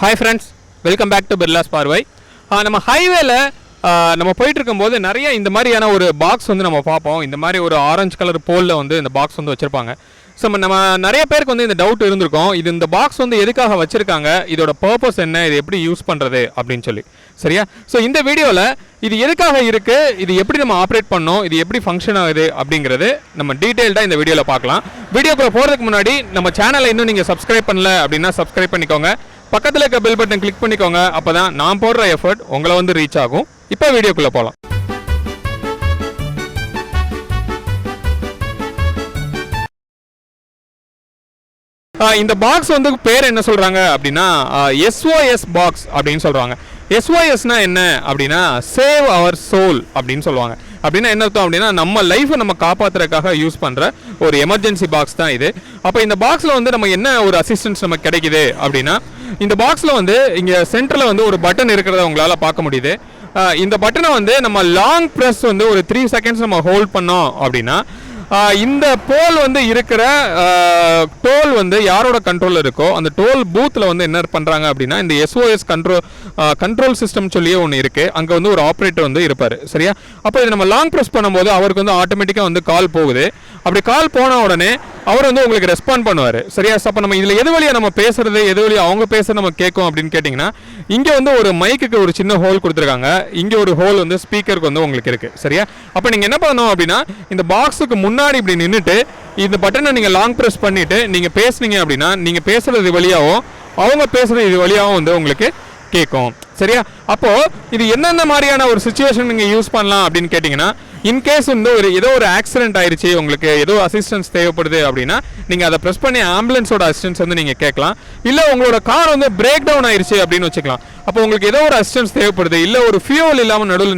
Hi friends, welcome back to Birlas Parvai. நம்ம ஹைவேல நம்ம போயிட்டு இருக்கும்போது நிறைய இந்த மாதிரியான ஒரு பாக்ஸ் வந்து நம்ம பார்ப்போம். இந்த மாதிரி ஒரு ஆரஞ்சு கலர் போல்ல வந்து இந்த பாக்ஸ் வந்து வச்சிருப்பாங்க. ஸோ நம்ம நிறைய பேருக்கு வந்து இந்த டவுட் இருந்திருக்கும், இது இந்த பாக்ஸ் வந்து எதுக்காக வச்சிருக்காங்க, இதோட பர்பஸ் என்ன, இது எப்படி யூஸ் பண்ணுறது அப்படின்னு சொல்லி. சரியா? ஸோ இந்த வீடியோவில் இது எதுக்காக இருக்குது, இது எப்படி நம்ம ஆப்ரேட் பண்ணோம், இது எப்படி ஃபங்க்ஷன் ஆகுது அப்படிங்கிறது நம்ம டீட்டெயில்டாக இந்த வீடியோவில் பார்க்கலாம். வீடியோக்குள்ள போகிறதுக்கு முன்னாடி நம்ம சேனலை இன்னும் நீங்கள் சப்ஸ்கிரைப் பண்ணல அப்படின்னா சப்ஸ்கிரைப் பண்ணிக்கோங்க. பக்கத்தில் இருக்க பெல் பட்டன் கிளிக் பண்ணிக்கோங்க. அப்போ தான் நான் போடுற எஃபர்ட் உங்களை வந்து ரீச் ஆகும். இப்போ வீடியோக்குள்ளே போகலாம். இந்த பாக்ஸ் வந்து பேர் என்ன சொல்கிறாங்க அப்படின்னா SOS பாக்ஸ் அப்படின்னு சொல்கிறாங்க. SOSனா என்ன அப்படின்னா சேவ் அவர் சோல் அப்படின்னு சொல்லுவாங்க. அப்படின்னா என்ன அர்த்தம் அப்படின்னா நம்ம லைஃப்பை நம்ம காப்பாற்றுறதுக்காக யூஸ் பண்ணுற ஒரு எமர்ஜென்சி பாக்ஸ் தான் இது. அப்போ இந்த பாக்ஸில் வந்து நம்ம என்ன ஒரு அசிஸ்டன்ஸ் நமக்கு கிடைக்குது அப்படின்னா, இந்த பாக்ஸில் வந்து இங்கே சென்டரில் வந்து ஒரு பட்டன் இருக்கிறத உங்களால் பார்க்க முடியுது. இந்த பட்டனை வந்து நம்ம லாங் ப்ரெஸ் வந்து ஒரு 3 செகண்ட்ஸ் நம்ம ஹோல்ட் பண்ணோம் அப்படின்னா இந்த போல் வந்து இருக்கிற டோல் வந்து யாரோட கண்ட்ரோலில் இருக்கோ அந்த டோல் பூத்தில் வந்து என்ன பண்ணுறாங்க அப்படின்னா இந்த SOS கண்ட்ரோல் சிஸ்டம் சொல்லியே ஒன்று இருக்குது. அங்கே வந்து ஒரு ஆப்ரேட்டர் வந்து இருப்பார். சரியா? அப்போ இது நம்ம லாங் ப்ரெஸ் பண்ணும்போது அவருக்கு வந்து ஆட்டோமேட்டிக்காக வந்து கால் போகுது. அப்படி கால் போன உடனே அவர் வந்து உங்களுக்கு ரெஸ்பாண்ட் பண்ணுவார். சரியா? அப்போ நம்ம இதில் எது வழியாக நம்ம பேசுறது, எது வழியாக அவங்க பேசுறது நம்ம கேட்கும் அப்படின்னு கேட்டிங்கன்னா, இங்கே வந்து ஒரு மைக்குக்கு ஒரு சின்ன ஹோல் கொடுத்துருக்காங்க. இங்கே ஒரு ஹோல் வந்து ஸ்பீக்கருக்கு வந்து உங்களுக்கு இருக்குது. சரியா? அப்போ நீங்கள் என்ன பண்ணணும் அப்படின்னா, இந்த பாக்ஸுக்கு முன்னாடி இப்படி நின்றுட்டு இந்த பட்டனை நீங்கள் லாங் ப்ரெஸ் பண்ணிவிட்டு நீங்கள் பேசுனீங்க அப்படின்னா, நீங்கள் பேசுகிறது வழியாகவும் அவங்க பேசுகிறது இது வழியாகவும் வந்து உங்களுக்கு கேட்கும். சரியா? அப்போது இது என்னென்ன மாதிரியான ஒரு சுச்சுவேஷன் நீங்கள் யூஸ் பண்ணலாம் அப்படின்னு கேட்டிங்கன்னா, இன்கேஸ் வந்து ஏதோ ஒரு ஆக்சிடென்ட் ஆயிடுச்சு, உங்களுக்கு ஏதோ அசிஸ்டன்ஸ் தேவைப்படுது அப்படின்னா நீங்கள் அதை ப்ரெஸ் பண்ணி ஆம்புலன்ஸோட அசிஸ்டன்ஸ் வந்து நீங்கள் கேட்கலாம். இல்லை உங்களோட கார் வந்து பிரேக் டவுன் ஆயிடுச்சு அப்படின்னு வச்சுக்கலாம். அப்போ உங்களுக்கு ஏதோ ஒரு அசிஸ்டன்ஸ் தேவைப்படுது, இல்லை ஒரு ஃபியூவல் இல்லாமல் நடுவில்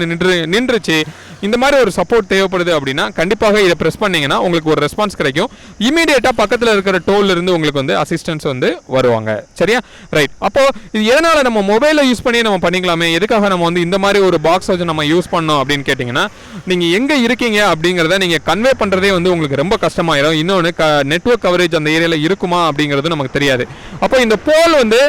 நின்றுச்சு, இந்த மாதிரி ஒரு சப்போர்ட் தேவைப்படுது அப்படின்னா கண்டிப்பாக இதை ப்ரெஸ் பண்ணிங்கன்னா உங்களுக்கு ஒரு ரெஸ்பான்ஸ் கிடைக்கும். இமீடியட்டாக பக்கத்தில் இருக்கிற டோல்ல இருந்து உங்களுக்கு வந்து அசிஸ்டன்ஸ் வந்து வருவாங்க. சரியா? ரைட். அப்போது இது எதனால் நம்ம மொபைலில் யூஸ் பண்ணி நம்ம பண்ணிக்கலாமே, எதுக்காக நம்ம வந்து இந்த மாதிரி ஒரு பாக்ஸ் வச்சு நம்ம யூஸ் பண்ணோம் அப்படின்னு கேட்டிங்கன்னா, நீங்கள் எங்கே இருக்கீங்க அப்படிங்கிறத நீங்கள் கன்வே பண்ணுறதே வந்து உங்களுக்கு ரொம்ப கஷ்டமாயிடும். இன்னொன்று நெட்வொர்க் கவரேஜ் அந்த ஏரியாவில் இருக்குமா அப்படிங்கிறது நமக்கு தெரியாது. அப்போ இந்த போல் வந்து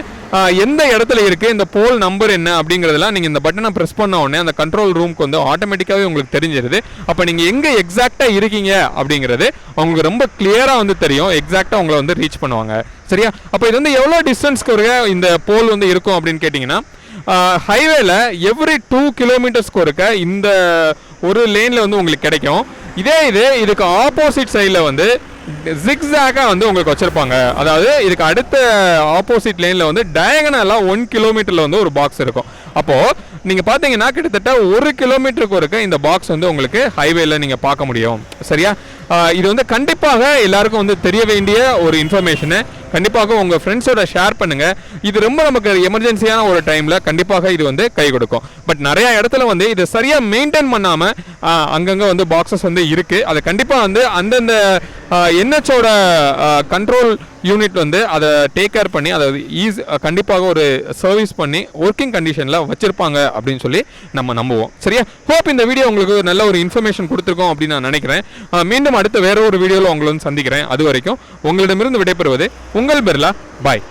எந்த இடத்துல இருக்குது, இந்த போல் நம்பர் என்ன அப்படிங்கிறதுலாம் நீங்கள் இந்த பட்டனை ப்ரெஸ் பண்ண உடனே அந்த கண்ட்ரோல் ரூமுக்கு வந்து ஆட்டோமேட்டிக்காகவே உங்களுக்கு தெரிஞ்சிருது. அப்போ நீங்கள் எங்கே எக்ஸாக்டாக இருக்கீங்க அப்படிங்கிறது அவங்களுக்கு ரொம்ப கிளியராக வந்து தெரியும். எக்ஸாக்டாக உங்களை வந்து ரீச் பண்ணுவாங்க. சரியா? அப்போ இது வந்து எவ்வளோ டிஸ்டன்ஸ்க்கு இந்த போல் வந்து இருக்கும் அப்படின்னு கேட்டிங்கன்னா, ஹைவேல எவ்ரி 2 கிலோமீட்டர்ஸ்க்கு இருக்க இந்த ஒரு லேனில் வந்து உங்களுக்கு கிடைக்கும். இதுக்கு ஆப்போசிட் சைடில் வந்து ஜிக்ஸாக வந்து உங்களுக்கு வச்சுருப்பாங்க. அதாவது இதுக்கு அடுத்த ஆப்போசிட் லேனில் வந்து டயகனலாக 1 கிலோமீட்டரில் வந்து ஒரு பாக்ஸ் இருக்கும். அப்போது நீங்கள் பார்த்தீங்கன்னா கிட்டத்தட்ட 1 கிலோமீட்டருக்கு இருக்க இந்த பாக்ஸ் வந்து உங்களுக்கு ஹைவேல நீங்கள் பார்க்க முடியும். சரியா? இது வந்து கண்டிப்பாக எல்லாருக்கும் வந்து தெரிய வேண்டிய ஒரு இன்ஃபர்மேஷனு. கண்டிப்பாக உங்கள் ஃப்ரெண்ட்ஸோட ஷேர் பண்ணுங்கள். இது ரொம்ப நமக்கு எமர்ஜென்சியான ஒரு டைமில் கண்டிப்பாக இது வந்து கை கொடுக்கும். பட் நிறையா இடத்துல வந்து இதை சரியாக மெயின்டைன் பண்ணாமல் அங்கங்கே வந்து பாக்ஸஸ் வந்து இருக்குது. அதை கண்டிப்பாக வந்து அந்தந்த NHோட கண்ட்ரோல் யூனிட் வந்து அதை டேக் கேர் பண்ணி அதை கண்டிப்பாக ஒரு சர்வீஸ் பண்ணி ஒர்க்கிங் கண்டிஷனில் வச்சுருப்பாங்க அப்படின்னு சொல்லி நம்ம நம்புவோம். சரியா? ஹோப் இந்த வீடியோ உங்களுக்கு நல்ல ஒரு இன்ஃபர்மேஷன் கொடுத்துருக்கோம் அப்படின்னு நான் நினைக்கிறேன். மீண்டும் அடுத்த வேற ஒரு வீடியோவில் உங்களை வந்து சந்திக்கிறேன். அது வரைக்கும் உங்களிடமிருந்து விடைபெறுவது உங்கள் பிர்லா. பாய்.